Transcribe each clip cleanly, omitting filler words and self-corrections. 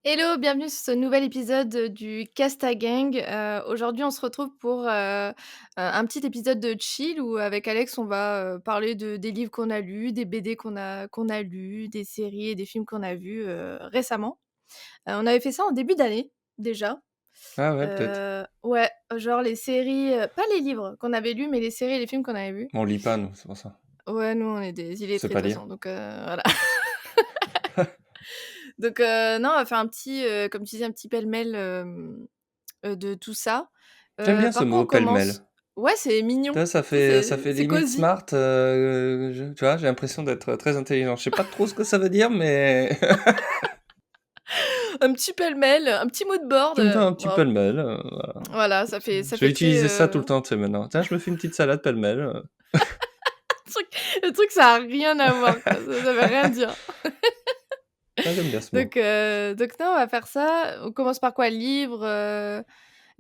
Hello, bienvenue sur ce nouvel épisode du Casta Gang. Aujourd'hui, on se retrouve pour un petit épisode de chill où avec Alex, on va parler des livres qu'on a lus, des BD qu'on a lus, des séries et des films qu'on a vus récemment. On avait fait ça en début d'année déjà. Ah ouais, peut-être. Ouais, genre les séries, pas les livres qu'on avait lus, mais les séries et les films qu'on avait vus. On lit pas, nous, c'est pour ça. Ouais, nous, on est des On sait illettrés de pas toute lire. façon, donc voilà. Donc non, on va faire un petit, comme tu disais, un petit pêle-mêle, de tout ça. J'aime bien ce Par quoi mot on commence? pêle-mêle. Ouais, c'est mignon. Tu vois, ça Tu sais, fait, ça fait c'est limite cosy. smart. Tu vois, j'ai l'impression d'être très intelligent. Je sais pas trop ce que ça veut dire, mais Un petit pêle-mêle, un petit mood board, je me fais un petit hop, pêle-mêle. Voilà. voilà, ça Je vais fait très, utiliser ça tout le temps, tu sais, maintenant. Tiens, je me fais une petite salade pêle-mêle. le truc ça a rien à voir, quoi, ça veut rien dire. Ah, j'aime bien ce mot. Donc non, on va faire ça. On commence par quoi? Livre, Comme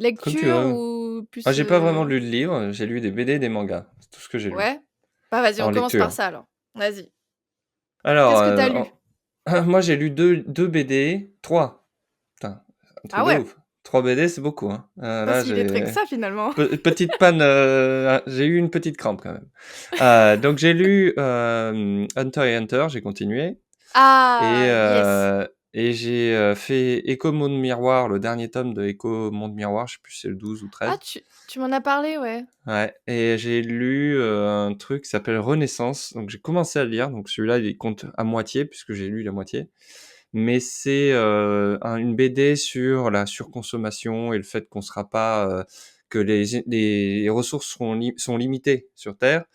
tu lecture veux. ou Ah, plus, j'ai pas vraiment lu de livres, j'ai lu des BD et des mangas. C'est tout ce que j'ai lu. ouais? Bah, vas-y, on En commence par lecture. ça alors. Vas-y. Alors, Qu'est-ce que tu as lu? moi j'ai lu deux BD, trois. Putain, un truc Ah de ouais, ouf. 3 BD, c'est beaucoup, hein. pas Là, si illettré que j'ai ça finalement. petite panne, j'ai eu une petite crampe quand même. Donc j'ai lu, Hunter x Hunter, j'ai continué et Ah yes! heu et j'ai, fait Écho Monde Miroir, le dernier tome de Écho Monde Miroir, je sais plus si c'est le 12 ou Ah 13. tu m'en as parlé, ouais. Ouais, et j'ai lu, un truc qui s'appelle Renaissance, donc j'ai commencé à le lire, donc celui-là, il compte à moitié puisque j'ai lu la moitié. Mais c'est, une BD sur la surconsommation et le fait qu'on sera pas, que les ressources sont limitées sur terre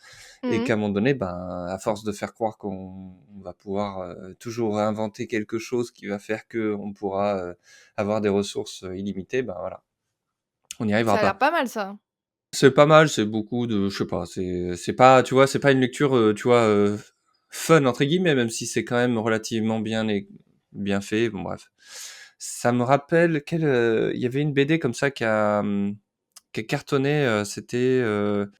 et Mmh. qu'à un moment donné, ben, à force de faire croire qu'on va pouvoir, toujours inventer quelque chose qui va faire qu'on pourra, avoir des ressources, illimitées, ben, voilà, on n'y Ça arrivera a l'air pas. pas mal ça. C'est pas mal, c'est beaucoup de je sais pas, c'est pas, tu vois, c'est pas une lecture, tu vois, «fun» entre guillemets, même si c'est quand même relativement bien fait, bon bref. Ça me rappelle il y avait une BD comme ça qui a cartonné, c'était,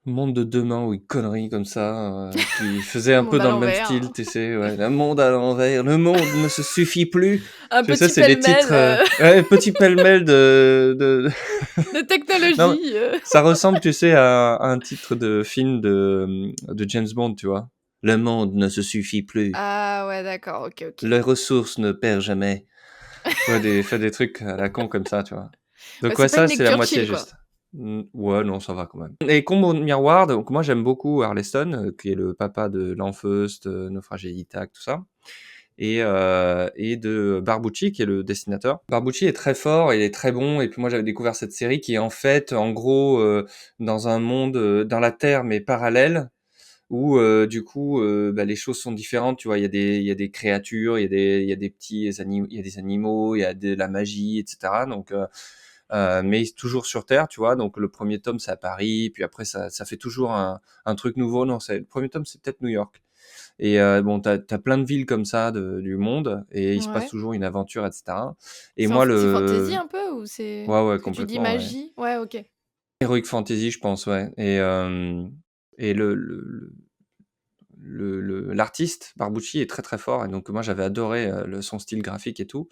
Monde de demain ou une connerie comme ça, qui faisait Le un peu monde à dans le même l'envers. style, tu sais? Ouais, «Le monde à l'envers, le monde ne se suffit plus». Un Tu sais, petit c'est des pêle-mêle, titres, ouais, petit pêle-mêle de de non, technologie. ça ressemble, tu sais, à un titre de film de James Bond, tu vois? «Le monde ne se suffit plus, Ah ouais, d'accord, OK, OK. les ressources ne perdent jamais». Tu vois, des trucs à la con comme ça, tu vois? Ouais, Donc ouais, c'est pas une ça, c'est la lecture moitié chill, quoi. juste. Ouais, non, ça va quand même. Et Combo de Miroir, donc moi, j'aime beaucoup Arleston, qui est le papa de Lanfeust, Naufrage et Ithac, tout ça, et de Barbucci, qui est le dessinateur. Barbucci est très fort, il est très bon, et puis moi, j'avais découvert cette série qui est en fait, en gros, dans un monde, dans la Terre, mais parallèle, où du coup, bah, les choses sont différentes, tu vois? Il y a des créatures, il y a des petits animaux, il y a des animaux, il y a de la magie, et cetera. Donc mais toujours sur Terre, tu vois? Donc le premier tome, c'est à Paris, puis après ça fait toujours un truc nouveau. Non, c'est le premier tome, c'est peut-être New York, et bon, t'as plein de villes comme ça du monde, et il se passe Ouais. toujours une aventure, et cetera. Et moi, C'est fantasy le un peu ou c'est ouais, ouais, parce que tu dis complètement, ouais. magie? Ouais, OK. Heroic Fantasy, je pense, ouais, et l'artiste Barbucci est très très fort, et donc moi j'avais adoré son style graphique et tout.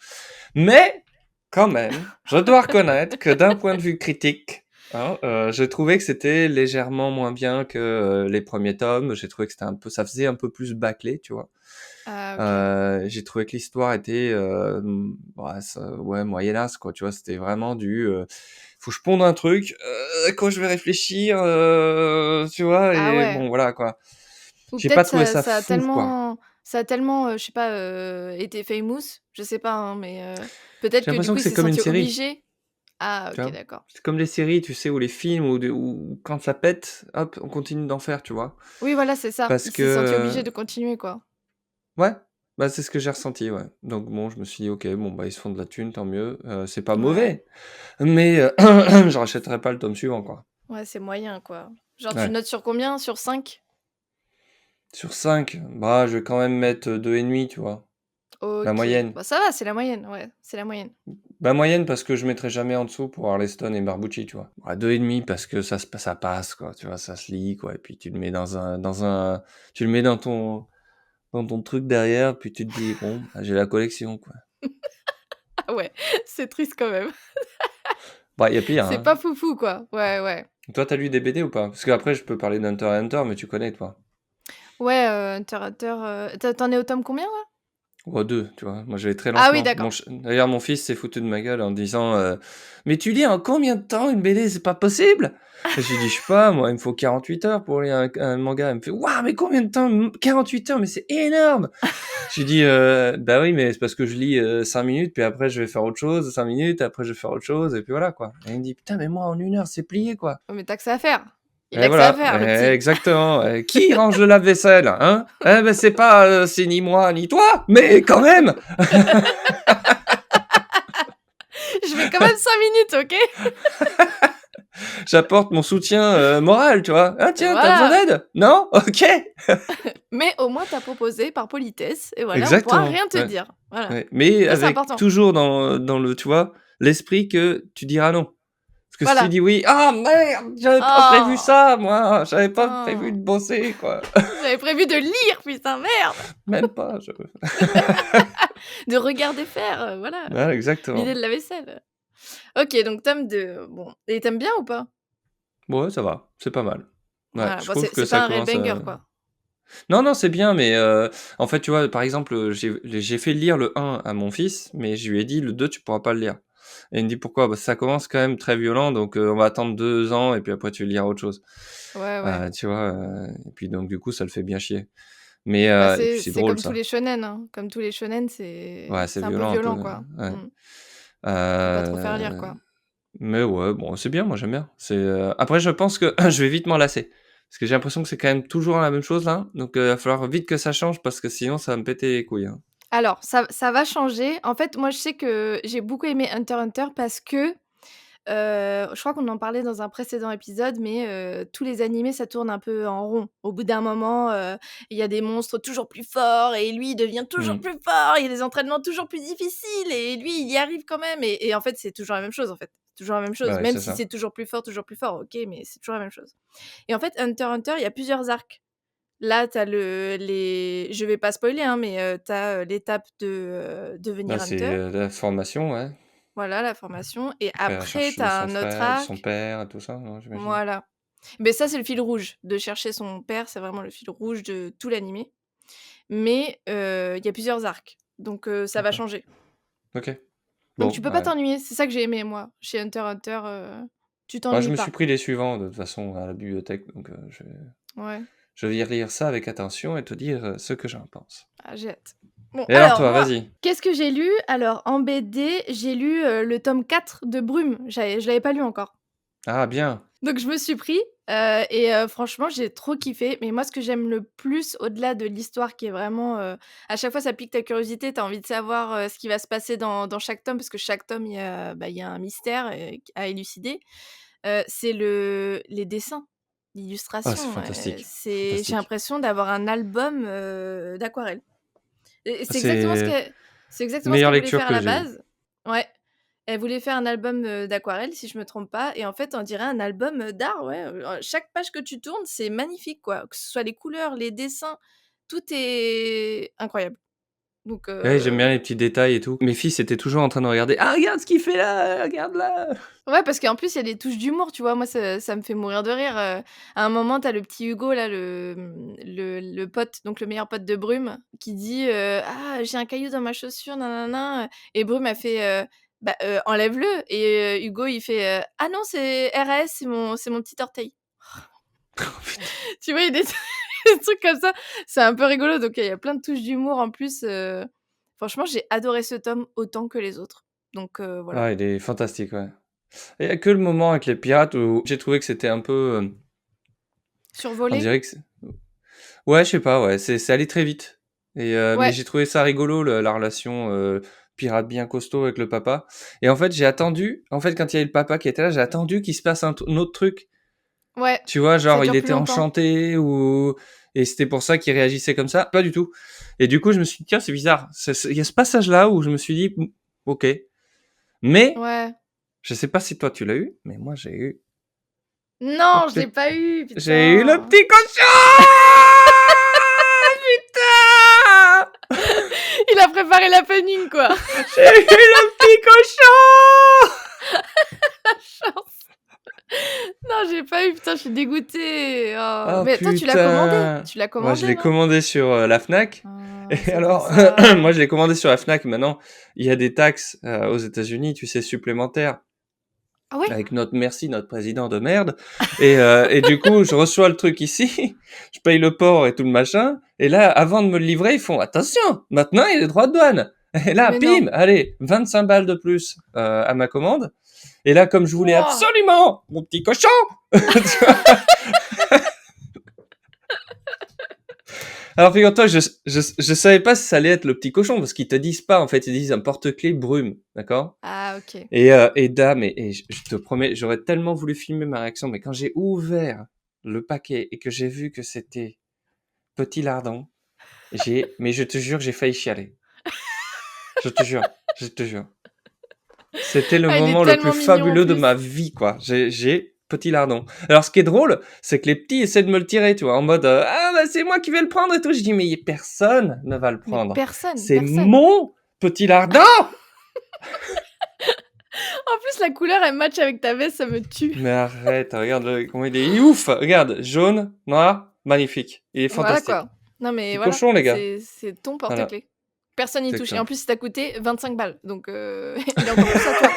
Mais quand même, je dois reconnaître que d'un point de vue critique, hein, j'ai trouvé que c'était légèrement moins bien que les premiers tomes. J'ai trouvé que ça faisait un peu plus bâclé, tu vois. Ah OK. J'ai trouvé que l'histoire était ouais, moyennasse, quoi. Tu vois, c'était vraiment faut que je ponde un truc, quand je vais réfléchir, tu vois, Ah et ouais. bon, voilà, quoi. Ou J'ai pas peut-être trouvé ça ça a fou, quoi. tellement, je sais pas, été famous, je sais pas, hein, mais peut-être J'ai que du l'impression coup que il c'est s'est comme une senti série, obligé. Ah tu OK, vois? d'accord. C'est comme les séries, tu sais, ou les films, ou quand ça pète, hop, on continue d'en faire, tu vois? Oui, voilà, c'est ça. Parce Il s'est senti obligé que de continuer, quoi. ouais, bah, c'est ce que j'ai ressenti, ouais. Donc bon, je me suis dit: «OK, bon, bah, ils se font de la thune, tant mieux». C'est pas Ouais. mauvais, mais je rachèterai pas le tome suivant, quoi. Ouais, c'est moyen, quoi. Genre tu Ouais. notes sur combien? Sur 5? Sur 5, bah, je vais quand même mettre, 2,5, tu vois? La OK. moyenne. Bah, ça va, c'est la moyenne, ouais, c'est la moyenne. Bah, moyenne parce que je mettrai jamais en dessous pour Arleston et Barbucci, tu vois? Bah, 2,5 parce que ça passe, quoi, tu vois? Ça se lit, quoi, et puis tu le mets tu le mets dans ton truc derrière, puis tu te dis: «Bon, bah, j'ai la collection, quoi». Ah ouais, c'est triste quand même. Bah, il y a pire, C'est hein. pas foufou, quoi. Ouais, ouais. Toi, tu as lu des BD ou pas? Parce qu'après, je peux parler d'Hunter x Hunter, mais tu connais, toi? Ouais, Hunter x Hunter, tu en es au tome combien, là? Ou 2, tu vois? Moi, je vais très Ah oui, lentement. d'accord. D'ailleurs, mon fils s'est foutu de ma gueule en disant, «Mais tu lis en combien de temps une BD? C'est pas possible!» Et je lui dis: «Je sais pas, moi, il me faut 48 heures pour lire un manga». Il me fait: «Waouh, mais combien de temps? 48 heures, mais c'est énorme!» Je lui dis: «Bah oui, mais c'est parce que je lis, 5 minutes, puis après je vais faire autre chose, 5 minutes, après je vais faire autre chose, et puis voilà, quoi». Et il me dit: «Putain, mais moi, en 1 heure, c'est plié, quoi». Ouais, mais tu que ça à faire. Il Et a que ça à voilà, faire, le petit. exactement. Qui range le lave-vaisselle, hein? Eh ben, c'est ni moi ni toi, mais quand même! Je mets quand même 5 minutes, OK? J'apporte mon soutien, moral, tu vois? «Ah tiens, tu besoin Voilà. d'aide? Non? OK!» Mais au moins tu as proposé par politesse et voilà, on pourra Exactement, rien te ouais, dire. Voilà. ouais. Mais Ça, c'est avec important. toujours dans le, tu vois, l'esprit que tu diras non. Parce que si tu Voilà. dis oui: «Ah merde, j'avais pas prévu Oh! ça moi, j'avais pas prévu Oh! de bosser, quoi». J'avais prévu de lire, putain, merde! Même pas, De regarder faire, voilà, ouais, vider exactement. de la vaisselle. OK, donc tome 2, bon et tu bien ou pas? Ouais, ça va, c'est pas mal. Ouais, Voilà, je bon, trouve que c'est ça pas un real commence banger, à quoi. non, non, c'est bien, mais en fait, tu vois, par exemple, j'ai fait lire le 1 à mon fils, mais je lui ai dit: «Le 2 tu pourras pas le lire». Et il me dit: «Pourquoi?» «Bah, ça commence quand même très violent, donc on va attendre 2 ans et puis après tu liras autre chose». Ouais, ouais. Tu vois? Et puis donc du coup, ça le fait bien chier. Mais Bah, et puis c'est c'est c'est drôle comme tous ça. les shonen, hein. Comme tous les shonen, Ouais, c'est c'est un peu violent un peu, violent, quoi. ouais. Mmh. Faut pas trop faire lire, Heu, quoi. mais ouais, bon, c'est bien, moi j'aime bien. Après je pense que je vais vite m'en lasser. Parce que j'ai l'impression que c'est quand même toujours la même chose là, donc il va falloir vite que ça change parce que sinon ça va me péter les couilles, hein. Alors ça va changer. En fait, moi, je sais que j'ai beaucoup aimé Hunter x Hunter parce que, je crois qu'on en parlait dans un précédent épisode, mais tous les animés, ça tourne un peu en rond. Au bout d'un moment, il y a des monstres toujours plus forts et lui, il devient toujours Mmh. plus fort. Il y a des entraînements toujours plus difficiles et lui, il y arrive quand même et en fait, c'est toujours la même chose, en fait. Toujours la même chose. Ouais, Même c'est si ça. c'est toujours plus fort, OK, mais c'est toujours la même chose et en fait, Hunter x Hunter, il y a plusieurs arcs. Là, tu as les je vais pas spoiler, hein, mais tu as, l'étape de, Là, devenir c'est, hunter, la formation, ouais. voilà la formation et Après elle après cherche, tu as son un autre frère, son arc père et tout ça, non, j'imagine? voilà. Mais ça, c'est le fil rouge. De chercher son père, c'est vraiment le fil rouge de tout l'animé. Mais il y a plusieurs arcs, donc ça va D'accord. changer. OK. Donc Bon, tu peux pas bah t'ennuyer, c'est ça que j'ai aimé moi, chez Hunter x Hunter, tu je t'ennuies me suis pas. pris les suivants de toute façon à la bibliothèque, donc Ouais, je vais lire ça avec attention et te dire, ce que j'en pense. ah j'ai hâte. Bon Et alors alors toi, moi, vas-y? qu'est-ce que j'ai lu? Alors en BD, j'ai lu, le tome 4 de Brume, je l'avais pas lu encore. Ah bien! Donc je me suis pris, et franchement j'ai trop kiffé. Mais moi ce que j'aime le plus au-delà de l'histoire qui est vraiment, à chaque fois ça pique ta curiosité, tu as envie de savoir, ce qui va se passer dans chaque tome parce que chaque tome il y a un mystère, à élucider. C'est les dessins, Ah, c'est l'illustration, fantastique, j'ai fantastique. l'impression d'avoir un album, d'aquarelle et C'est c'est exactement ce meilleure qu'elle voulait lecture faire à que la j'ai eue. base. Ouais. Elle voulait faire un album, d'aquarelle si je me trompe pas et en fait on dirait un album, d'art, ouais, chaque page que tu tournes, c'est magnifique quoi, que ce soit les couleurs, les dessins, tout est incroyable. Donc Ouais, j'aime bien les petits détails et tout. Mes fils étaient toujours en train de regarder: «Ah regarde ce qu'il fait là, regarde là!» ouais, parce qu'en plus il y a des touches d'humour, tu vois? Moi ça me fait mourir de rire, à un moment tu as le petit Hugo là, le pote, donc le meilleur pote de Brume qui dit, «Ah j'ai un caillou dans ma chaussure, nin et Brume a fait, «Bah, enlève-le» et Hugo il fait, «Ah non c'est RAS, c'est mon petit orteil». Oh putain. Tu vois? Il y a des des trucs comme ça, c'est un peu rigolo, donc il y a plein de touches d'humour en plus, franchement j'ai adoré ce tome autant que les autres, donc voilà. Ah, il est fantastique, ouais. Il y a que le moment avec les pirates où j'ai trouvé que c'était un peu, on Survolé? dirait que c'est ouais, je sais pas, ouais, c'est allé très vite mais Ouais, j'ai trouvé ça rigolo le la relation, pirate bien costaud avec le papa et en fait, j'ai attendu, en fait, quand il y avait le papa qui était là, j'ai attendu qu'il se passe un autre truc. ouais, Tu vois? ça Genre, il dure plus était longtemps. enchanté ou et c'était pour ça qu'il réagissait comme ça? Pas du tout et du coup, je me suis dit: «Tiens, c'est bizarre». C'est il y a ce passage-là où je me suis dit: OK». Mais Ouais. je sais pas si toi tu l'as eu, mais moi Non, je l'ai pas eu, j'ai eu le putain! petit cochon! Putain! Il a préparé l'happening, quoi. J'ai eu le petit cochon. Chance. Non, j'ai pas eu, putain, je suis dégoûtée. Oh. Oh Mais toi, tu l'as commandé? putain. Tu l'as Moi, je commandé, l'ai non? commandé sur la Fnac. Ah, Et c'est pour alors, ça. moi, je l'ai commandé sur la Fnac. Maintenant, il y a des taxes aux États-Unis, tu sais, supplémentaires. Ah ouais? Avec notre président de merde. Et du coup, je reçois le truc ici, je paye le port et tout le machin. Et là, avant de me le livrer, ils font attention, maintenant il y a les droits de douane. Et là, Mais non. pim, allez, 25 balles de plus à ma commande. Et là, comme je voulais Wouah. absolument mon petit cochon, tu vois. Alors figure-toi, je savais pas si ça allait être le petit cochon parce qu'ils te disent pas en fait, ils disent un porte-clés brume, d'accord? Ah, ok. Et dame, et je te promets, j'aurais tellement voulu filmer ma réaction, mais quand j'ai ouvert le paquet et que j'ai vu que c'était petit lardon, mais je te jure, j'ai failli chialer. Je te jure, je te jure. C'était le Ah, il est moment le plus tellement mignon en fabuleux de plus. ma vie, quoi. J'ai petit lardon. Alors, ce qui est drôle, c'est que les petits essaient de me le tirer, tu vois, en mode, ah, bah, c'est moi qui vais le prendre et tout. Je dis, mais personne ne va le Mais prendre. personne, C'est personne. mon petit lardon! En plus, la couleur, elle match avec ta veste, ça me tue. Mais arrête, regarde comment il est ouf. Regarde, jaune, noir, magnifique. Il est Voilà, fantastique. quoi. Non, mais Petit voilà, cochon, les gars. c'est ton Voilà, porte-clés. Personne n'y c'est touche. Et en ça. plus, ça t'a coûté 25 balles. Donc, il est encore plus à toi.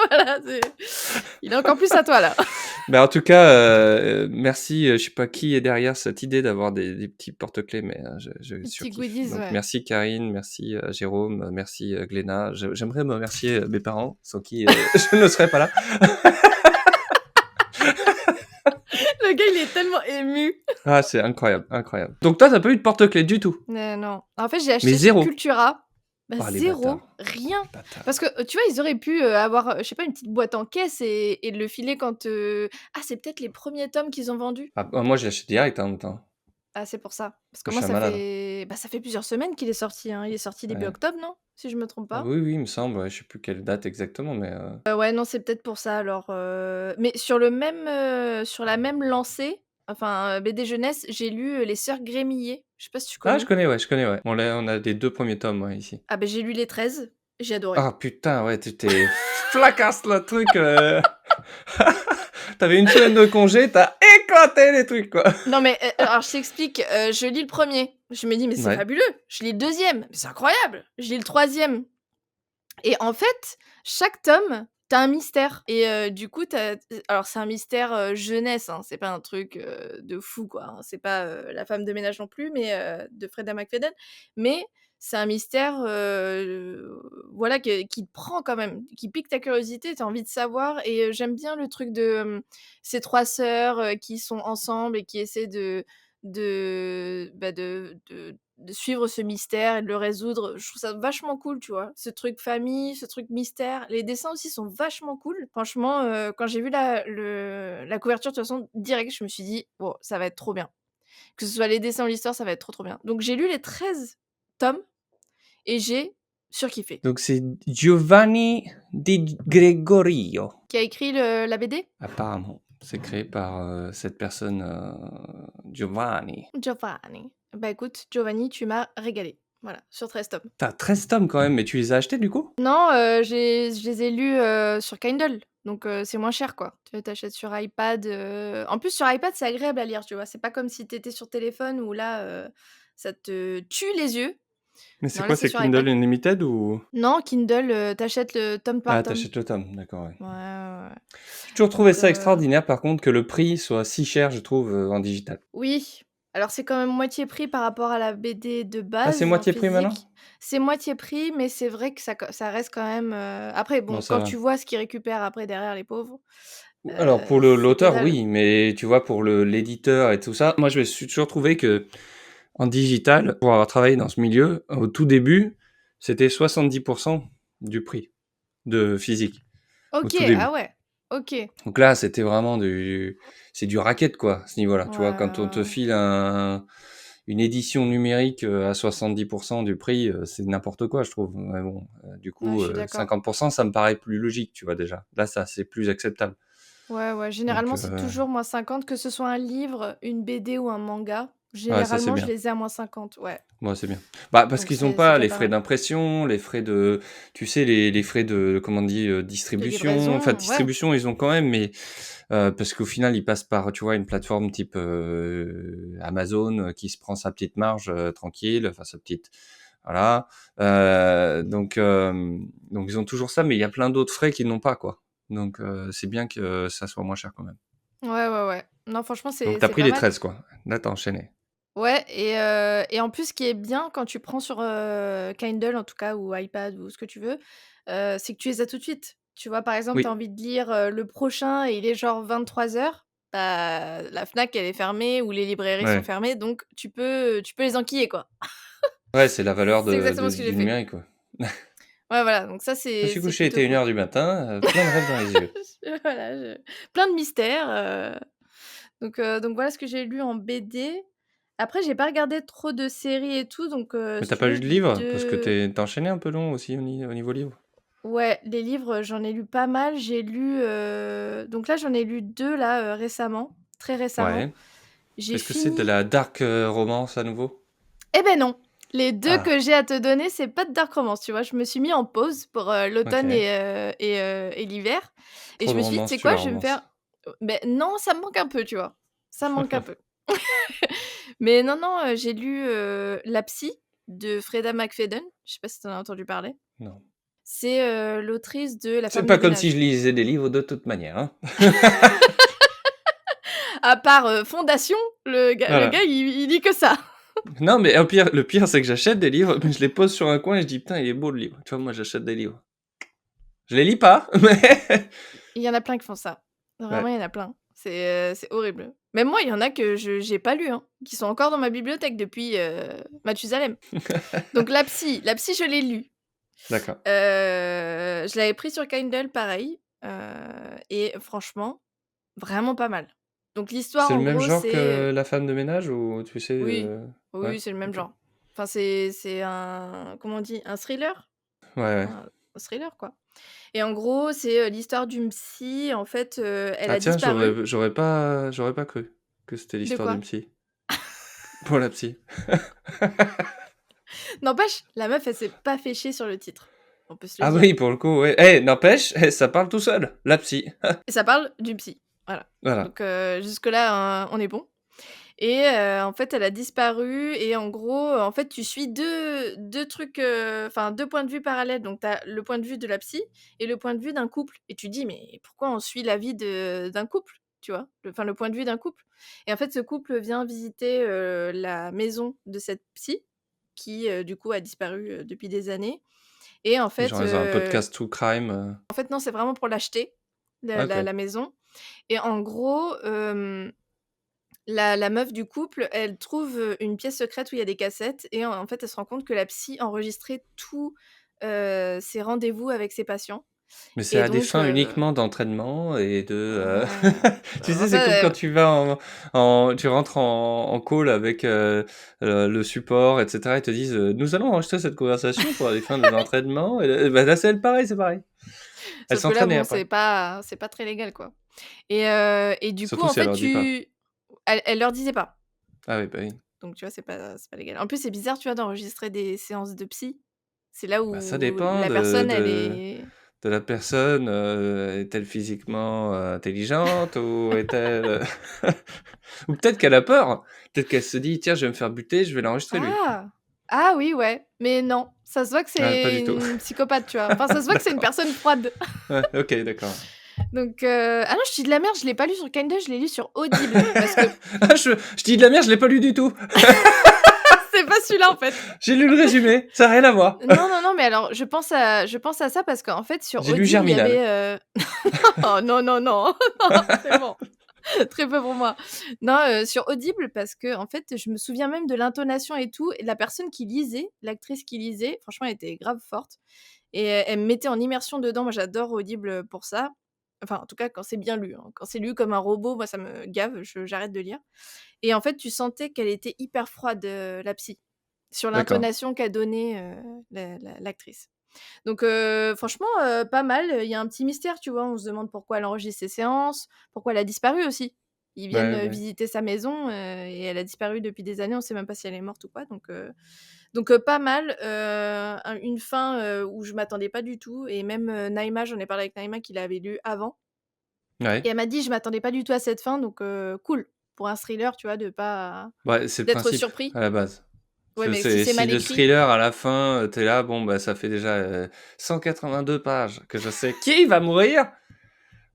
Voilà, il est encore plus à toi, là. Ben, en tout cas, merci. Je sais pas qui est derrière cette idée d'avoir des petits porte-clés, mais je Les petits surkiffe. goodies, Donc, ouais. merci Karine, merci Jérôme, merci Gléna. J'aimerais me remercier mes parents, sans qui je ne serais pas là. Le gars, il est tellement ému. Ah, c'est incroyable, incroyable. Donc toi, t'as pas eu de porte-clés du tout? Mais non. En fait, j'ai Mais acheté chez zéro. Cultura. Bah, Oh, les 0, bâtards. rien. Les bâtards. Parce que, tu vois, ils auraient pu, avoir, je sais pas, une petite boîte en caisse et le filer quand, ah, c'est peut-être les premiers tomes qu'ils ont vendus? Ah, moi, je l'achète direct en même temps. Ah, c'est pour ça. Parce que Je moi, suis un malade. ça fait plusieurs semaines qu'il est sorti, hein. Il est sorti début Ouais. octobre, non? Si je me trompe Ah pas? oui, oui, il me semble. Ouais, je sais plus quelle date exactement, mais. Ouais, non, c'est peut-être pour ça alors, mais sur la même lancée, enfin, BD jeunesse, j'ai lu, Les Sœurs Grémillet. Je sais pas si tu Ah, je connais? connais, ouais, je connais, ouais. On a les 2 premiers tomes, ouais, ici. Ah, ben j'ai lu les 13, j'ai adoré. Ah putain, ouais, tu t'es flacasse le truc. T'avais une semaine de congé, t'as éclaté les trucs, quoi. Non mais, alors je t'explique, je lis le premier, je me dis: «Mais c'est Ouais. fabuleux!» Je lis le deuxième, «Mais c'est incroyable!» Je lis le troisième et en fait, chaque tome, tu as un mystère et du coup, tu as alors c'est un mystère, jeunesse, hein, c'est pas un truc, de fou, quoi, hein. C'est pas, La femme de ménage non plus, mais de Freda McFadden, mais c'est un mystère, voilà, qui te prend quand même, qui pique ta curiosité, tu as envie de savoir et j'aime bien le truc de, ces 3 sœurs, qui sont ensemble et qui essaient bah, de suivre ce mystère et de le résoudre. Je trouve ça vachement cool, tu vois? Ce truc famille, ce truc mystère. Les dessins aussi sont vachement cool. Franchement, quand j'ai vu la couverture, de toute façon, direct, je me suis dit: «Oh, ça va être trop bien». Que ce soit les dessins ou l'histoire, ça va être trop, trop bien. Donc j'ai lu les 13 tomes et j'ai surkiffé. Donc c'est Giovanni Di Gregorio. Qui a écrit la BD? Apparemment, c'est créé par cette personne, Giovanni. Giovanni. Bah, écoute, Giovanni, tu m'as régalé. Voilà, sur 13 tomes. T'as 13 tomes quand même, mais tu les as achetés du coup? Non, je les ai lus, sur Kindle, donc c'est moins cher, quoi. Tu achètes sur iPad, en plus sur iPad, c'est agréable à lire, tu vois? C'est pas comme si tu étais sur téléphone où là, ça te tue les yeux. Mais c'est Non, là, quoi, c'est c'est sur Kindle iPad. Unlimited ou? Non, Kindle, tu le tome par Ah, tome. t'achètes le tome, d'accord, ouais. Ouais, ouais, ouais. J'ai toujours trouvé Donc ça extraordinaire par contre que le prix soit si cher, je trouve, en digital. oui, alors c'est quand même moitié prix par rapport à la BD de Ah, c'est base en moitié prix maintenant? physique. C'est moitié prix, mais c'est vrai que ça reste quand même, après Bon, bon, ça quand va. tu vois ce qu'ils récupèrent après derrière les pauvres, Alors pour c'est que l'auteur, dalle. oui, mais tu vois, pour l'éditeur et tout ça, moi je me suis toujours trouvé que en digital, pour avoir travaillé dans ce milieu, au tout début, c'était 70% du prix de physique, au OK, tout ah début. ouais, OK. Ouais, Donc là, c'était vraiment c'est du racket, quoi, à ce niveau-là. ouais, Tu vois, quand on te ouais. file une édition numérique à 70% du prix, c'est n'importe quoi, je trouve. Mais bon, du Ouais, coup, je suis d'accord. 50%, ça me paraît plus logique, tu vois, déjà. Là, ça, c'est plus acceptable. Ouais, ouais, Donc, généralement, c'est toujours -50, que ce soit un livre, une BD ou un manga. Ouais, ça, c'est Généralement, je bien. les ai à -50, ouais, Moi, c'est bien. Bah, parce donc qu'ils ont c'est pas déjà les pas frais mal. d'impression, les frais de tu sais, les frais de comment on dit? De Distribution. Enfin, livraison, ouais. distribution, ils ont quand même, mais parce qu'au final, ils passent par, tu vois, une plateforme type, Amazon, qui se prend sa petite marge, tranquille, enfin sa petite voilà. Donc ils ont toujours ça, mais il y a plein d'autres frais qu'ils n'ont pas, quoi. Donc c'est bien que ça soit moins cher quand même. Ouais, ouais, ouais. Non, franchement, Donc tu as c'est pris pas les mal. 13 quoi. Là, tu as enchaîné. Ouais et en plus, ce qui est bien quand tu prends sur, Kindle en tout cas ou iPad ou ce que tu veux, c'est que tu les as tout de suite. Tu vois, par exemple, tu as Oui, envie de lire, le prochain et il est genre 23:00, bah, la Fnac elle est fermée ou les librairies sont ouais. fermées donc tu peux les enquiller quoi. Ouais, c'est la valeur C'est exactement ce que j'ai du fait. numérique, quoi. Ouais, voilà, donc ça Je me c'est suis c'est couché, il plutôt était une cool. heure du matin, plein de rêves dans les yeux. Voilà, je plein de mystères, donc voilà ce que j'ai lu en BD. Après, j'ai pas regardé trop de séries et tout, donc Mais si tu tu pas veux, lu je de dis livres? Parce que 2. tu enchaîné un peu long aussi au niveau livre? Ouais, les livres, j'en ai lu pas mal. J'ai lu, donc là, j'en ai lu 2 là, récemment, très récemment. Ouais. J'ai Est-ce que c'est de fini la dark, romance à nouveau? eh beh, non! Les 2 Ah, que j'ai à te donner, c'est pas de dark romance, tu vois? Je me suis mis en pause pour, l'automne OK. et l'hiver et Trop je de me suis dit: «Tu romance sais tue quoi? la Je vais me faire» romance. beh, non, ça me manque un peu, tu vois? Ça me manque un peu. Mais non, non, j'ai lu, La Psy de Freda McFadden. Je sais pas si tu en as entendu parler? Non. C'est, l'autrice de La C'est femme pas de comme si ménage. je lisais des livres de toute manière, hein. À part, Fondation, le gars, Voilà. il lit que ça. Non, mais au pire le pire, c'est que j'achète des livres, mais je les pose sur un coin et je dis: «Putain, il est beau le livre». Tu vois, moi, j'achète des livres. Je les lis pas, mais Il y en a plein qui font ça. Vraiment, ouais. il y en a plein. C'est horrible. Même moi, il y en a que je j'ai pas lu, hein, qui sont encore dans ma bibliothèque depuis, Mathusalem. Donc La Psy, je l'ai lu. D'accord. Je l'avais pris sur Kindle pareil, et franchement, vraiment pas mal. Donc l'histoire, C'est le en même gros, genre c'est que La femme de ménage ou tu sais, oui, ouais? oui, c'est le même OK. genre. Enfin, c'est un comment on dit? Un thriller? Ouais, ouais. Un thriller, quoi. Et en gros, c'est, l'histoire d'une psy, en fait, elle Ah a tiens, disparu. j'aurais pas cru que c'était De l'histoire quoi? d'une psy. Pour la psy. N'empêche, la meuf, elle s'est pas fait chier sur le titre. On peut se le Ah dire. oui, pour le coup, ouais. Eh, n'empêche, eh, ça parle tout seul, la psy. Et ça parle d'une psy, voilà. Voilà. Donc jusque là, on est bon. Et en fait, elle a disparu et en gros, en fait, tu suis deux trucs, enfin 2 points de vue parallèles. Donc tu as le point de vue de la psy et le point de vue d'un couple et tu te dis: «Mais pourquoi on suit la vie d'un couple?» Tu vois? Le point de vue d'un couple et en fait, ce couple vient visiter, la maison de cette psy qui, du coup, a disparu, depuis des années et Genre, ils ont un podcast true crime, en fait, non, c'est vraiment pour l'acheter, OK. la maison et en gros, la meuf du couple, elle trouve, une pièce secrète où il y a des cassettes et en fait, elle se rend compte que la psy enregistrait tous, ses rendez-vous avec ses patients Mais c'est et à des donc fins uniquement d'entraînement et de, ouais, tu alors sais, c'est ça, comme quand tu vas tu rentres en call avec, le support et cetera. Ils te disent, «Nous allons enregistrer cette conversation pour les fins de l'entraînement» et bah, là, c'est pareil, c'est pareil. Elle sauf que là, s'entraînait bon, après. c'est pas très légal, quoi et du coup, Surtout en si elle fait, leur dit pas. elle leur disait pas. Ah oui, bah oui. Donc tu vois, c'est pas légal. En plus, c'est bizarre, tu vois, d'enregistrer des séances de psy. C'est là Bah, ça où dépend la personne, elle est de la personne, est-elle physiquement, intelligente ou est-elle, ou peut-être qu'elle a peur. Peut-être qu'elle se dit: «Tiens, je vais me faire buter, je vais l'enregistrer lui». ah! Ah oui, ouais, mais non, ça se voit que Ah, pas c'est du tout. une psychopathe, tu vois? Enfin, ça se voit que c'est une D'accord. personne froide. Ouais, OK, d'accord. Donc ah non, je dis de la merde, je l'ai pas lu sur Kindle, je l'ai lu sur Audible parce que Ah, je dis de la merde, je l'ai pas lu du tout. c'est pas celui-là, en fait. J'ai lu le résumé, ça a rien à voir. Non, non, non, mais alors je pense à ça parce qu'en fait, sur J'ai lu Audible, il y Germinal. avait, oh non, non, non, non, c'est bon. Très peu pour moi. Non, sur Audible parce qu'en fait, je me souviens même de l'intonation et tout et la personne qui lisait, l'actrice qui lisait, franchement, elle était grave forte et elle me mettait en immersion dedans. Moi, j'adore Audible, pour ça. Enfin, en tout cas, quand c'est bien lu, hein. Quand c'est lu comme un robot, moi, ça me gave, j'arrête de lire et en fait, tu sentais qu'elle était hyper froide, la psy, sur D'accord. l'intonation qu'a donnée, l'actrice. Donc franchement, pas mal. Il y a un petit mystère, tu vois? On se demande pourquoi elle enregistre ses séances, pourquoi elle a disparu aussi. Ils viennent, Ouais, ouais. visiter sa maison, et elle a disparu depuis des années, on sait même pas si elle est morte ou quoi, donc pas mal, une fin, où je m'attendais pas du tout et même, Naïma, j'en ai parlé avec Naïma qui l'avait lu avant et Ouais. elle m'a dit: «Je m'attendais pas du tout à cette fin», donc cool pour un thriller, tu vois, de pas Ouais, c'est le d'être principe, surpris. à la base. Ouais, mais si C'est c'est si mal le écrit, thriller à la fin, tu là, bon, bah, ça fait déjà, 182 pages que je sais qui va mourir,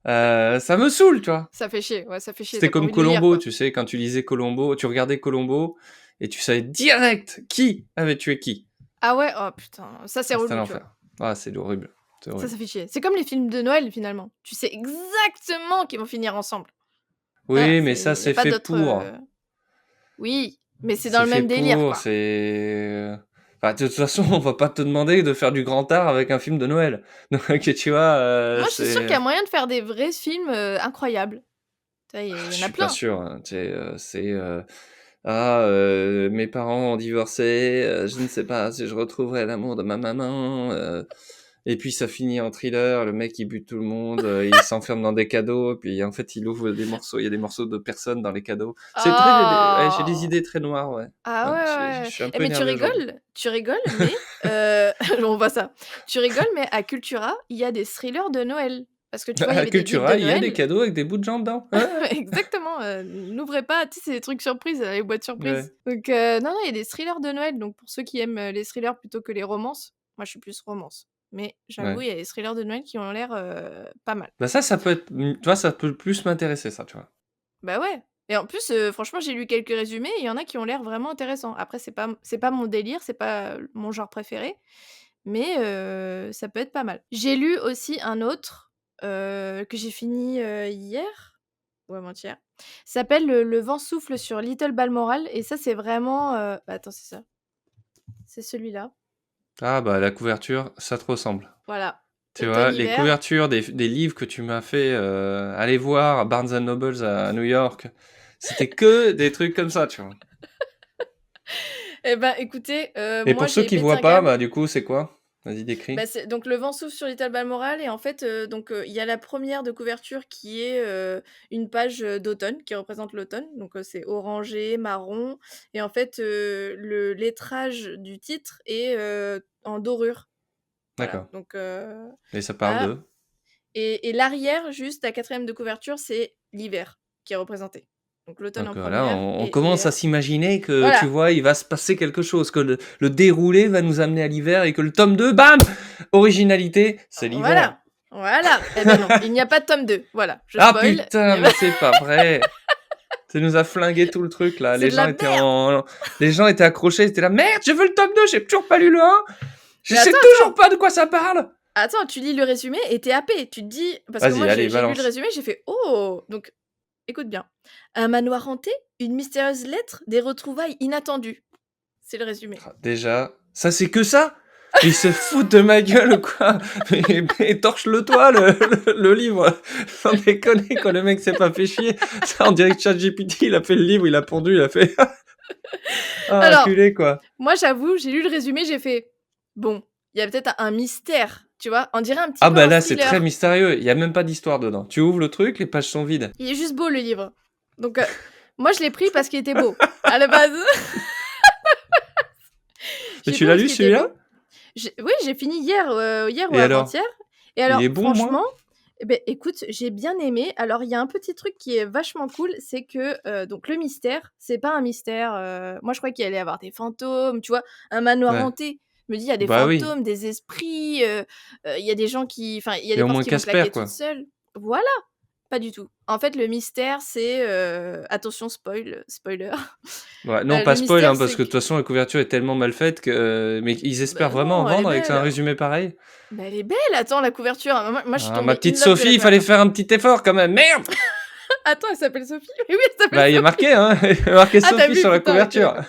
ça me saoule, tu vois? ça fait chier, ouais, ça fait chier, C'était tu pas comme envie de le lire, Columbo, quoi. tu sais, quand tu lisais Columbo, tu regardais Columbo et tu savais direct qui avait tué qui. Ah ouais? Oh putain, ça c'est Ah, c'était relou, tu vois? l'enfer. Ah, c'est horrible, c'est Ça, horrible. ça fait chier. C'est comme les films de Noël, finalement. Tu sais exactement qu'ils vont finir ensemble. Voilà, Oui, mais c'est ça, il y a c'est pas fait d'autre, pour. oui, mais c'est dans C'est le fait même délire, pour, quoi. c'est bah, de toute façon, on va pas te demander de faire du grand art avec un film de Noël. Donc tu vois, Moi, je suis sûre qu'il y c'est a moyen de faire des vrais films, incroyables. Tu vois, il je y en a suis pas plein. sûr, hein, tu sais, mes parents ont divorcé, je ne sais pas si je retrouverai l'amour de ma maman, et puis ça finit en thriller, le mec il bute tout le monde, il s'enferme dans des cadeaux, puis en fait il ouvre des morceaux, il y a des morceaux de personnes dans les cadeaux. C'est très ouais, j'ai des Oh! idées très noires, ouais. Ah Ouais, je ouais, ouais. suis un Eh peu mais énervé aujourd'hui. tu rigoles, mais on voit ça. Tu rigoles, mais à Cultura, il y a des thrillers de Noël. Parce que tu vois, il y À avait des livres de Cultura, il y a des Noël. cadeaux avec des bouts de jambes dedans. Ouais, ouais. Exactement, n'ouvrez pas, tu sais, c'est des trucs surprises, les boîtes surprises. Ouais, Donc non, non, il y a des thrillers de Noël, donc pour ceux qui aiment, les thrillers plutôt que les romances, moi je suis plus romance. Mais j'avoue, ouais. il y a des thrillers de Noël qui ont l'air, pas mal. Bah, ça peut être tu vois, ça peut plus m'intéresser ça, tu vois? Bah ouais et en plus, franchement, j'ai lu quelques résumés, il y en a qui ont l'air vraiment intéressants. Après c'est pas mon délire, c'est pas, mon genre préféré, mais ça peut être pas mal. J'ai lu aussi un autre, que j'ai fini, hier ou avant-hier. S'appelle Le vent souffle sur Little Balmoral et ça, c'est vraiment, attends, c'est ça, c'est celui-là. Ah bah, la couverture, ça te ressemble. Voilà, Tu vois? Les automne-hiver. couvertures des livres que tu m'as fait, aller voir à Barnes& and Nobles à New York, c'était que des trucs comme ça, tu vois? Et ben, écoutez, Et moi, pour ceux j'ai qui pété voient un pas, câble. bah, du coup, c'est quoi? Vas-y, décris. Bah, c'est donc Le vent souffle sur Little Balmoral et en fait, il y a la première de couverture qui est, une page, d'automne, qui représente l'automne, donc c'est orangé, marron et en fait, le lettrage du titre est, en dorure. Voilà, D'accord. donc Et ça parle voilà de? et l'arrière, juste la quatrième de couverture, c'est l'hiver qui est représenté. Donc l'automne en Donc là, première on et commence à l'hiver. s'imaginer que, tu Voilà. vois, il va se passer quelque chose, que le déroulé va nous amener à l'hiver et que le tome 2, bam! Originalité, c'est l'hiver. Voilà, voilà. Eh ben non, il n'y a pas de tome 2. Voilà, je Ah spoil, il n'y putain, a mais pas c'est pas vrai! Ça nous a flingué tout le truc là. c'est de la merde! Les gens étaient accrochés, ils étaient là: «Merde, je veux le tome 2, j'ai toujours pas lu le 1, je Mais sais attends, toujours attends! pas de quoi ça parle!» Attends, tu lis le résumé et tu es happé. Tu te dis parce que Vas-y, moi allez, j'ai lu le balance. résumé, j'ai fait: «Oh!» donc écoute bien. Un manoir hanté, une mystérieuse lettre, des retrouvailles inattendues. C'est le résumé. Ah, déjà, ça c'est que ça? Mais ils se foutent de ma gueule ou quoi? Mais torche-le toi le livre, sans déconner quoi, le mec s'est pas fait chier. Ça on dirait que ChatGPT il a fait le livre, il a pondu, il a fait ah Alors, enculé quoi. moi j'avoue, j'ai lu le résumé, j'ai fait: «Bon, il y a peut-être un mystère», tu vois? On dirait un petit Ah peu bah un là c'est très thriller. mystérieux, il y a même pas d'histoire dedans. Tu ouvres le truc, les pages sont vides. Il est juste beau le livre. Donc moi je l'ai pris parce qu'il était beau. À la base, je Mais l'ai tu pris l'as parce lu qu'il était celui-là? beau. Oui, j'ai fini hier ou Et alors? avant-hier et Il alors est bon au moins? franchement, eh beh, écoute, j'ai bien aimé. Alors il y a un petit truc qui est vachement cool, c'est que, donc le mystère, c'est pas un mystère, moi je croyais qu'il allait y avoir des fantômes, tu vois? Un manoir Ouais. hanté. Je me dis: «Il y a des Bah oui, fantômes, des esprits, il y a des gens qui enfin, il y a il y des a au portes moins qui vont claquer Casper toutes quoi. seules». Voilà, pas du tout. En fait, le mystère, c'est, attention spoiler, Ouais, non pas le spoil, mystère, hein, parce c'est que de toute que façon la couverture est tellement mal faite que mais ils espèrent bah vraiment en non, elle est vendre avec un belle. résumé pareil? Bah, elle est belle, attends la couverture. Moi je suis Ah ma tombée petite in love de la Sophie, il fallait couverture. faire un petit effort quand même, merde! Attends, elle s'appelle Sophie? Oui, oui, elle s'appelle Bah il y a Sophie. marqué, hein, il y a marqué Ah, tu as Sophie vu? sur la Putain, OK, couverture. d'accord.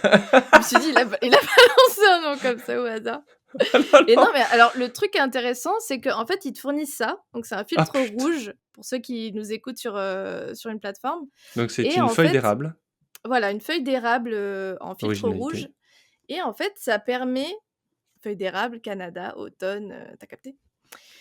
Je me suis dit: «Il a balancé un nom comme ça au hasard» Non, et non, non. mais alors le truc intéressant, c'est qu'en fait, ils te fournissent ça, donc c'est un Ah filtre putain! rouge pour ceux qui nous écoutent sur une plateforme Donc c'est et une en feuille fait, d'érable, voilà, une feuille d'érable, en filtre rouge originalité. et en fait, ça permet feuille d'érable, Canada, automne, tu capté?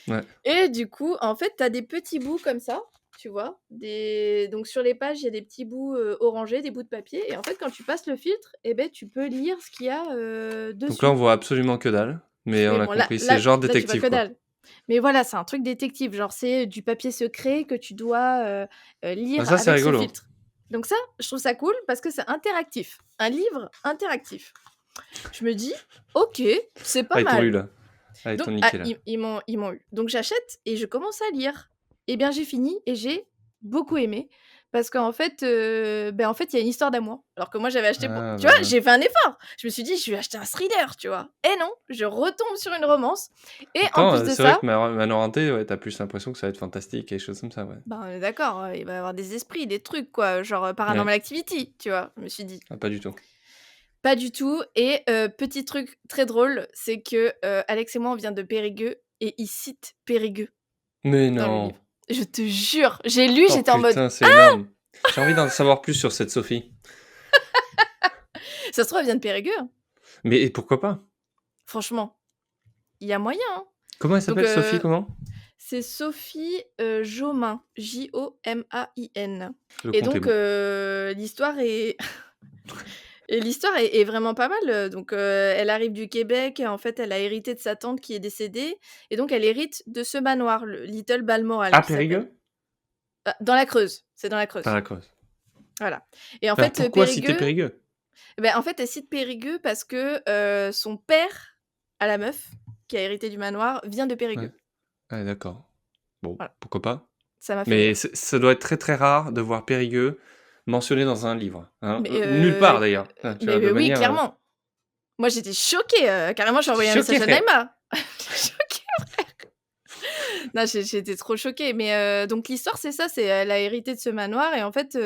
Ouais. Et du coup, en fait, tu as des petits bouts comme ça, tu vois? Donc sur les pages, il y a des petits bouts, orangés, des bouts de papier et en fait, quand tu passes le filtre et beh, tu peux lire ce qu'il y a, Donc là, on dessus. voit absolument que dalle, mais on Mais a bon, là compris. C'est là genre là, tu vois détective, que quoi. dalle. Mais voilà, c'est un truc détective, genre c'est du papier secret que tu dois, Ah lire ça, c'est avec ce rigolo. filtre. Donc ça, je trouve ça cool parce que c'est interactif. Un livre interactif. Je me dis: «OK, c'est Ah, pas ils t'ont eu, mal». là. Ah, ils Donc t'ont ah, niqué, là. ils m'ont eu. Donc j'achète et je commence à lire. Et bien, j'ai fini et j'ai beaucoup aimé parce qu'en fait, en fait, il y a une histoire d'amour. Alors que moi, j'avais acheté pour Ah, tu bah, vois? ouais. J'ai fait un effort. Je me suis dit: «Je vais acheter un thriller», tu vois? Et non, je retombe sur une romance et en Pourtant, plus de c'est vrai ça, que Manor Hanté, ouais, tu plus l'impression que ça va être fantastique et des choses comme ça, ouais. ben, on est d'accord, il va y avoir des esprits, des trucs quoi, genre, Ouais. Paranormal Activity, tu vois? Je me suis dit. Ah, pas du tout. Pas du tout et petit truc très drôle, c'est que, Alex et moi, on vient de Périgueux et il cite Périgueux Mais dans le non! livre. Je te jure, j'ai lu, Oh j'étais en mode: putain, c'est énorme. J'ai envie d'en savoir plus sur cette Sophie. «Ça se trouve, elle vient de Périgueux, hein, Mais pourquoi pas? franchement, il y a moyen, hein». Comment elle Donc s'appelle? Sophie comment? c'est Sophie, Jomain, Jomain Le et compte est donc bon. l'histoire est l'histoire est vraiment pas mal, donc elle arrive du Québec, en fait, elle a hérité de sa tante qui est décédée et donc elle hérite de ce manoir, le Little Balmoral Ah, qui s'appelle. Périgueux? Dans la Creuse, c'est dans la Dans Creuse, la Creuse. voilà et en Bah, fait, pourquoi citer Périgueux, Périgueux? en fait, elle cite Périgueux parce que, son père à la meuf, qui a hérité du manoir, vient de Ouais. Périgueux. Ouais, d'accord. Bon, Voilà, pourquoi pas? ça m'a fait Mais rire. ça doit être très, très rare de voir Périgueux mentionné dans un livre, hein? Mais Nulle part d'ailleurs. Enfin, tu vois, de oui, manière, clairement. Moi, j'étais choquée, carrément, j'ai j'étais envoyé un choqué message à frère! Naïma. Choquée. Non, j'étais trop choquée, mais donc l'histoire, c'est ça, c'est elle a hérité de ce manoir et en fait,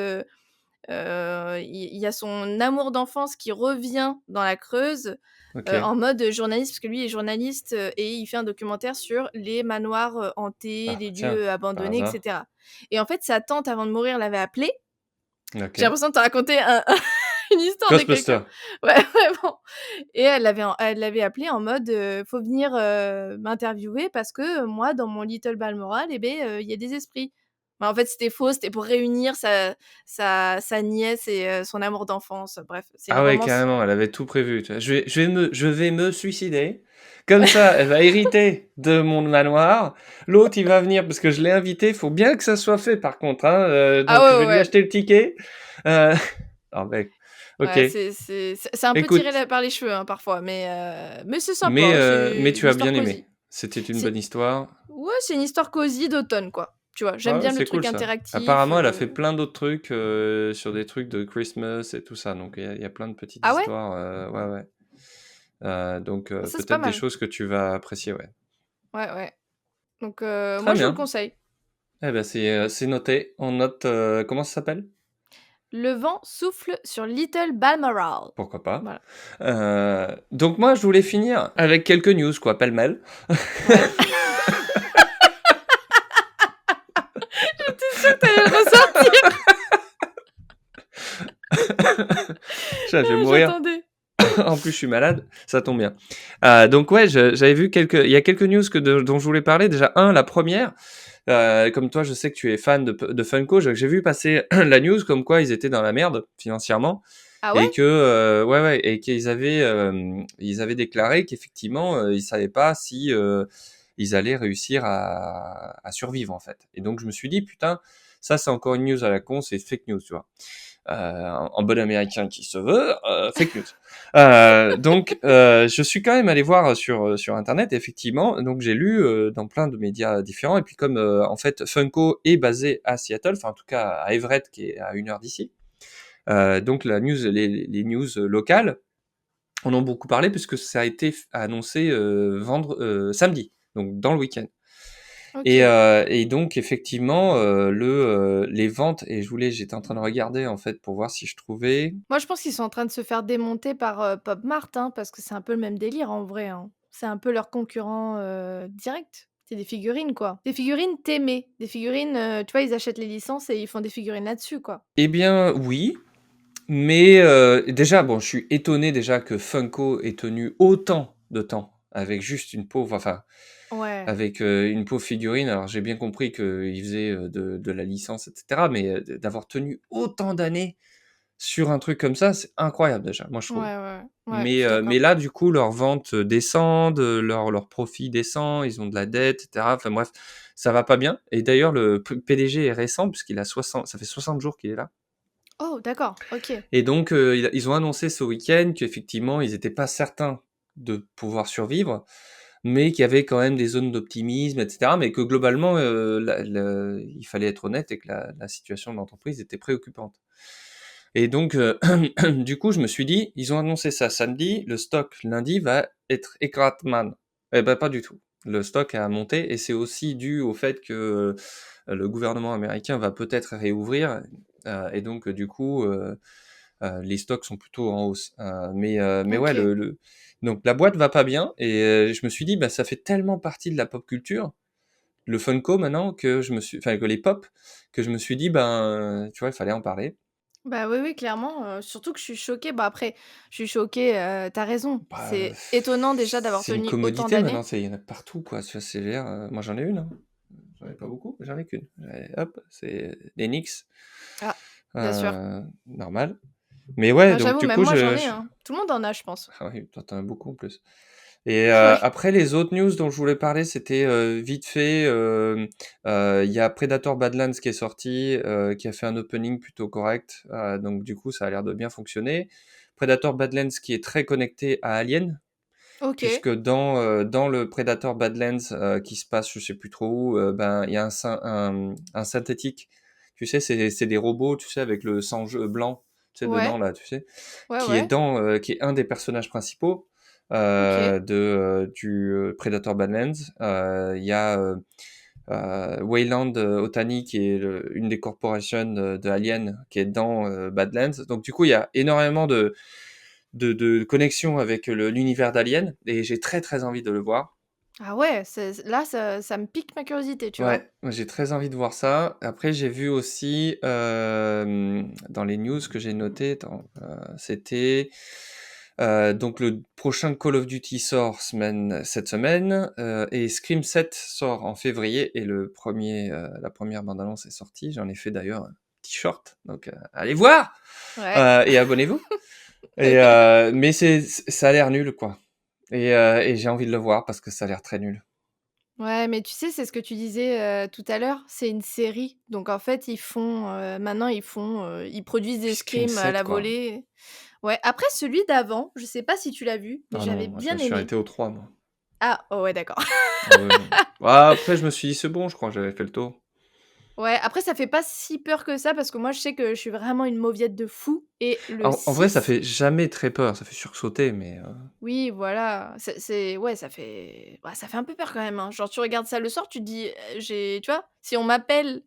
il y a son amour d'enfance qui revient dans la Creuse, OK. en mode journaliste, parce que lui est journaliste, et il fait un documentaire sur les manoirs, hantés, Ah les tiens, lieux par abandonnés et hasard. cetera et en fait, sa tante, avant de mourir, l'avait appelé. J'ai OK. l'impression de te raconter un une histoire de quelqu'un. Ghostbusters. Ouais, vraiment et elle l'avait appelé en mode, «Faut venir, m'interviewer parce que, moi, dans mon Little Balmoral et beh, il y a des esprits». Bah, en fait, c'était faux, c'était pour réunir sa nièce et son amour d'enfance. Bref, c'est une Ah ouais, romance. carrément, elle avait tout prévu, tu vois? Je vais me suicider, comme ça elle va hériter de mon manoir. L'autre, il va venir parce que je l'ai invité, faut bien que ça soit fait par contre, hein, Ah donc je ouais, vais ouais, lui ouais. acheter le ticket. Heu, ah mec, OK. Ouais, c'est un peu tiré Écoute, la par les cheveux, hein, parfois, mais c'est sympa, mais hein, mais c'est tu une as histoire bien aimé. cosy. C'était une C'est bonne histoire. Ouais, c'est une histoire cosy d'automne, quoi. Tu vois? J'aime Ah ouais, bien le c'est truc cool ça. interactif, Apparemment, elle a fait plein d'autres trucs, sur des trucs de Christmas et tout ça, donc il y a plein de petites Ah ouais? histoires, ouais, ouais. Donc Bah, ça, c'est pas peut-être des mal. choses que tu vas apprécier, ouais. Ouais, ouais. Donc Très moi, je vous le bien. conseille. Eh ben, c'est noté. On note, comment ça s'appelle? Le vent souffle sur Little Balmoral. Pourquoi pas. Voilà. Donc moi, je voulais finir avec quelques news, quoi, pêle-mêle. Ouais. J'étais sûre que tu allais le ressortir. Je vais Ah, mourir. j'attendais. En plus, je suis malade, ça tombe bien. Donc ouais, j'avais vu il y a quelques news dont je voulais parler. Déjà, la première, comme toi, je sais que tu es fan de Funko. J'ai vu passer la news comme quoi ils étaient dans la merde financièrement Ah ouais? et que ouais, ouais, et ils avaient déclaré qu'effectivement, ils savaient pas si ils allaient réussir à survivre en fait. Et donc je me suis dit putain, ça c'est encore une news à la con, c'est fake news, tu vois. En bon américain qui se veut, fake news. Donc, je suis quand même allé voir sur internet, effectivement. Donc, j'ai lu dans plein de médias différents. Et puis, comme en fait Funko est basé à Seattle, enfin en tout cas à Everett, qui est à 1 heure d'ici. Donc, les news locales en ont beaucoup parlé puisque ça a été annoncé samedi, donc dans le week-end. OK. Et donc effectivement, les ventes et j'étais en train de regarder en fait pour voir si je trouvais. Moi, je pense qu'ils sont en train de se faire démonter par, Pop Mart, hein, parce que c'est un peu le même délire en vrai, hein. C'est un peu leur concurrent, direct. C'est des figurines, quoi. Des figurines Témé, des figurines, tu vois, ils achètent les licences et ils font des figurines là-dessus, quoi. Eh bien oui, mais déjà bon, je suis étonné déjà que Funko ait tenu autant de temps avec juste une pauvre enfin, Ouais. avec, une pauvre figurine. Alors j'ai bien compris qu'il faisait, de la licence et cetera, mais, d'avoir tenu autant d'années sur un truc comme ça, c'est incroyable déjà, moi je Ouais, trouve. ouais, ouais, je suis Mais d'accord. là, du coup, leurs ventes, descendent, leur profit descend, ils ont de la dette et cetera. Enfin bref, ça va pas bien et d'ailleurs le PDG est récent puisqu'il a 60 ça fait 60 jours qu'il est là Oh d'accord, OK. et donc ils ont annoncé ce week-end qu'effectivement, ils étaient pas certains de pouvoir survivre, mais qu'il y avait quand même des zones d'optimisme et cetera, mais que globalement, il fallait être honnête et que la situation de l'entreprise était préoccupante. Et donc, du coup, je me suis dit: «Ils ont annoncé ça samedi, le stock lundi va être écrasement». Eh ben, pas du tout. Le stock a monté et c'est aussi dû au fait que, le gouvernement américain va peut-être réouvrir, et donc, du coup, les stocks sont plutôt en hausse. Mais ouais, OK. donc la boîte va pas bien et je me suis dit: «Bah, ça fait tellement partie de la pop culture, le Funko maintenant que que les pop, que je me suis dit: Ben, tu vois, il fallait en parler». Bah, oui, oui, clairement, surtout que je suis choquée. Bah, après, je suis choquée, tu raison. Bah, C'est étonnant déjà d'avoir c'est une tenu autant commodité maintenant, d'années. il y en a partout quoi, tu vois? C'est je veux dire, moi j'en ai une, hein. J'en ai pas beaucoup, mais j'en ai qu'une. Hop, c'est les Nix, Ah, bien sûr. normal. Mais ouais, Bah, donc j'avoue, du même coup moi j'en ai, hein. Tout le monde en a, je pense. ah oui, toi tu en as beaucoup en plus. Et Ouais. après les autres news dont je voulais parler, c'était, vite fait, il y a Predator Badlands qui est sorti, qui a fait un opening plutôt correct, donc du coup ça a l'air de bien fonctionner. Predator Badlands qui est très connecté à Alien, OK. puisque dans le Predator Badlands, qui se passe je sais plus trop où, ben, il y a un synthétique. Tu sais, c'est des robots, tu sais, avec le sang blanc, tu sais, dedans Ouais. là, tu sais? Ouais, ouais. Qui est un des personnages principaux, OK. Predator Badlands. Il y a, Weyland, Yutani qui est une des corporations de Alien qui est dans, Badlands. Donc du coup, il y a énormément de connexions avec l'univers d'Alien et j'ai très, très envie de le voir. Ah ouais, c'est là, ça me pique ma curiosité, tu vois? Ouais, moi j'ai très envie de voir ça. Après j'ai vu aussi, dans les news que j'ai notées, attends, c'était, donc le prochain Call of Duty sort cette semaine, et Scream 7 sort en février et la première bande annonce est sortie. J'en ai fait d'ailleurs un t-shirt, donc allez voir! Ouais. Et abonnez-vous. Mais ça a l'air nul quoi et j'ai envie de le voir parce que ça a l'air très nul. Ouais, mais tu sais, c'est ce que tu disais, tout à l'heure, c'est une série. Donc en fait, maintenant ils produisent des Puis Scream scrims à 7 la quoi. volée. Ouais, après celui d'avant, je sais pas si tu l'as vu, mais Ah j'avais non, moi je me bien suis aimé. arrêté au 3 moi. Ah, oh ouais, d'accord. Ah ouais, non. Bah, après je me suis dit: «C'est bon, je crois, j'avais fait le tour». Ouais, après ça fait pas si peur que ça parce que moi je sais que je suis vraiment une mauviette de fou et le En vrai, ça 6. fait jamais très peur, ça fait sursauter, mais Oui, voilà, c'est ouais, ça fait un peu peur quand même, hein. Genre tu regardes ça le soir, tu te dis, j'ai tu vois? Si on m'appelle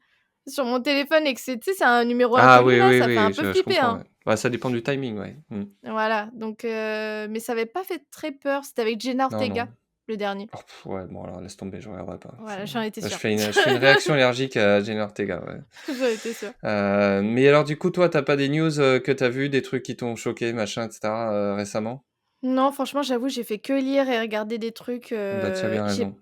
sur mon téléphone et que c'est tu sais, c'est un numéro ah inconnu oui, là, oui, ça fait un oui, peu je flipper, comprends, hein. ouais. Bah, ça dépend du timing, ouais. Mmh. Voilà, donc mais ça avait pas fait très peur. C'était avec Jenna Non, Ortega, non. le dernier. Oh ouais, bon alors laisse tomber, je regarderai pas. Voilà, j'en étais Je sûre. fais une réaction allergique à Jenna Ortega, ouais. J'en étais sûre. Mais alors du coup, toi, tu as pas des news, que tu as vues, des trucs qui t'ont choqué, machin et cetera, récemment? Non, franchement, j'avoue, j'ai fait que lire et regarder des trucs, Bah, tu as bien raison.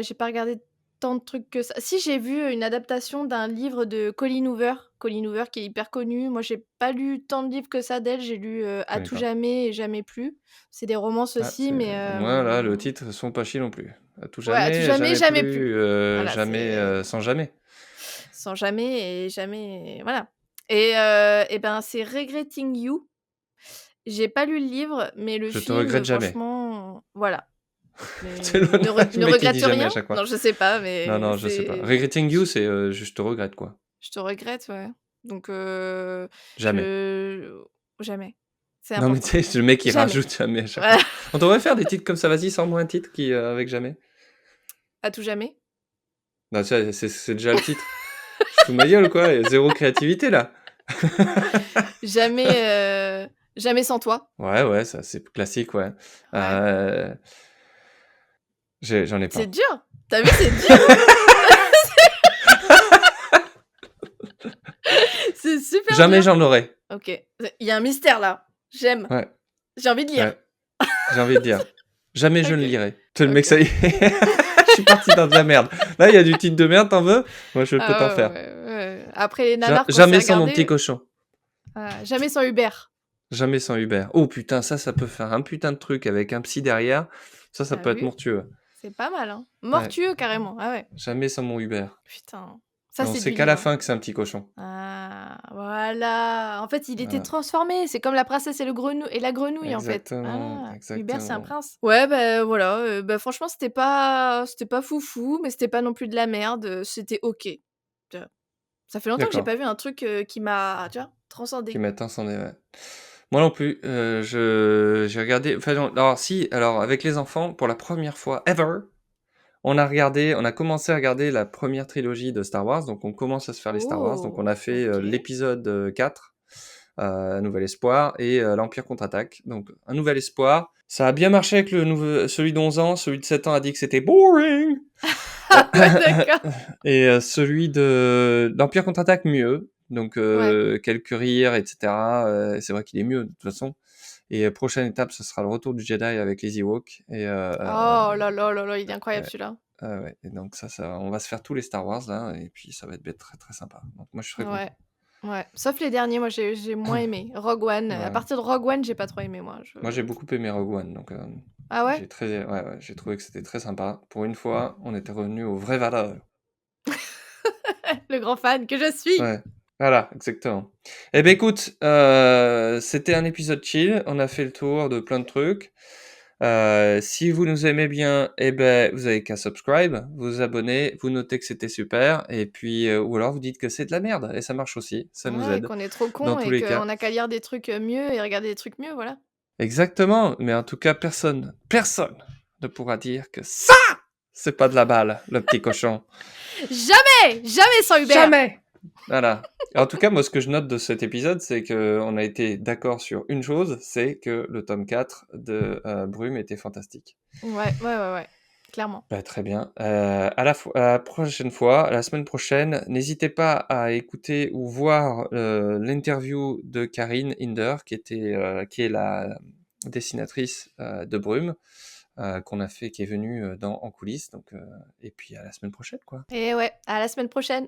j'ai pas regardé tant de trucs que ça. Si, j'ai vu une adaptation d'un livre de Colleen Hoover. Colleen Hoover qui est hyper connue. Moi, j'ai pas lu tant de livres que ça d'elle. J'ai lu, Je À connais tout pas. jamais et Jamais plus. C'est des romances Ah, aussi, c'est mais au moins là, le titre sont pas chiés non plus. À tout ouais, À tout jamais, jamais et jamais Jamais plus. plus, Voilà, jamais, c'est sans jamais. sans jamais et jamais voilà et ben, c'est Regretting You. J'ai pas lu le livre, mais le Je te film, regrette jamais. franchement, voilà. C'est Mais le le ne mec qui dit regrette jamais à rien? chaque fois. Non, je sais pas, Non, mais non, je sais pas. c'est Regretting you, c'est, je te regrette, quoi. je te regrette, ouais. Donc Jamais. je jamais. C'est Non, mais tu important. sais, c'est le mec qui Jamais. rajoute jamais à chaque Voilà, fois. On devrait faire des titres comme ça, vas-y, sors-moi un titre avec jamais. à tout jamais. Non, tu sais, c'est déjà le titre. Tu te fous de ma gueule ou quoi? Il y a 0 créativité là. Jamais, Jamais sans toi. Ouais, ouais, ça c'est classique, ouais. Ouais. Heu, j'en ai C'est pas. dur. Tu as vu, c'est dur, hein? C'est super Jamais dur. j'en aurai. OK. Il y a un mystère là. J'aime. Ouais, J'ai envie de lire. ouais, j'ai envie de dire. Jamais je ne OK. lirai. Tu le mec, OK. ça y est, je suis parti dans de la merde. Là, il y a du titre de merde, tu veux? Moi, je peux t'en Ah faire. ouais, ouais, ouais. Après les nanars qu'on s'est Jamais sans mon petit regardés, cochon. Jamais sans Hubert. Jamais sans Hubert. Oh putain, ça peut faire un putain de truc avec un psy derrière. Ça Tu peut être vu? monstrueux. C'est pas mal, hein. Ouais, Mortueux carrément, ah ouais. jamais sans mon Hubert. Putain, Et ça on c'est sait du qu'à la livre. fin que c'est un petit cochon. Ah, voilà. En fait, il était Voilà. transformé. C'est comme la princesse et la grenouille, en fait. Exactement, Ah, Hubert, c'est un exactement. prince. Ouais, bah, voilà, franchement, c'était pas foufou, mais c'était pas non plus de la merde, c'était OK. Tu vois? Ça fait longtemps que j'ai D'accord. pas vu un truc, qui m'a, tu vois, Qui transcendé. mettent un son ouais. Moi non plus, j'ai regardé enfin non, alors si, alors avec les enfants, pour la première fois ever, on a commencé à regarder la première trilogie de Star Wars, donc on commence à se faire les Star Wars, donc on Oh! a fait, OK. l'épisode, 4, Un Nouvel Espoir et l'Empire contre-attaque, donc Un Nouvel Espoir, ça a bien marché avec le nouveau celui d'11 ans, celui de 7 ans a dit que c'était boring. Ah ouais, d'accord. Et celui de l'Empire contre-attaque mieux, donc Ouais. quelques rires et cetera, c'est vrai qu'il est mieux de toute façon et prochaine étape, ce sera le retour du Jedi avec les Ewoks et Oh là là là là, il est incroyable ouais, celui-là. ouais et donc ça on va se faire tous les Star Wars là et puis ça va être bête très, très sympa. Donc moi je suis très Ouais, content. ouais. Sauf les derniers, moi j'ai moins aimé. Rogue One, à Ouais. partir de Rogue One, j'ai pas trop aimé moi, Moi j'ai beaucoup aimé Rogue One donc Ah ouais? j'ai très ouais, ouais, j'ai trouvé que c'était très sympa. Pour une fois, on était revenu aux vraies valeurs. Le grand fan que je suis! Ouais, voilà, exactement. Eh beh, écoute, c'était un épisode chill. On a fait le tour de plein de trucs. Si vous nous aimez bien, eh beh, vous avez qu'à subscribe, vous abonner, vous notez que c'était super et puis, ou alors vous dites que c'est de la merde et ça marche aussi, ça nous Ouais, aide qu'on est trop dans cons tous et les qu'on cas. a qu'à lire des trucs, mieux et regarder des trucs mieux, voilà. Exactement, mais en tout cas personne ne pourra dire que ça, c'est pas de la balle, le petit cochon. Jamais! Jamais sans Hubert! Jamais! Voilà. En tout cas, moi, ce que je note de cet épisode, c'est qu'on a été d'accord sur une chose, c'est que le tome 4 de Brume était fantastique. Ouais, ouais, ouais, ouais, clairement. Bah, très bien. À la prochaine fois, la semaine prochaine, n'hésitez pas à écouter ou voir l'interview de Karine Hinder, qui est la dessinatrice de Brume, qu'on a fait, qui est venue en coulisses. Donc, et puis à la semaine prochaine, quoi. Et ouais, à la semaine prochaine!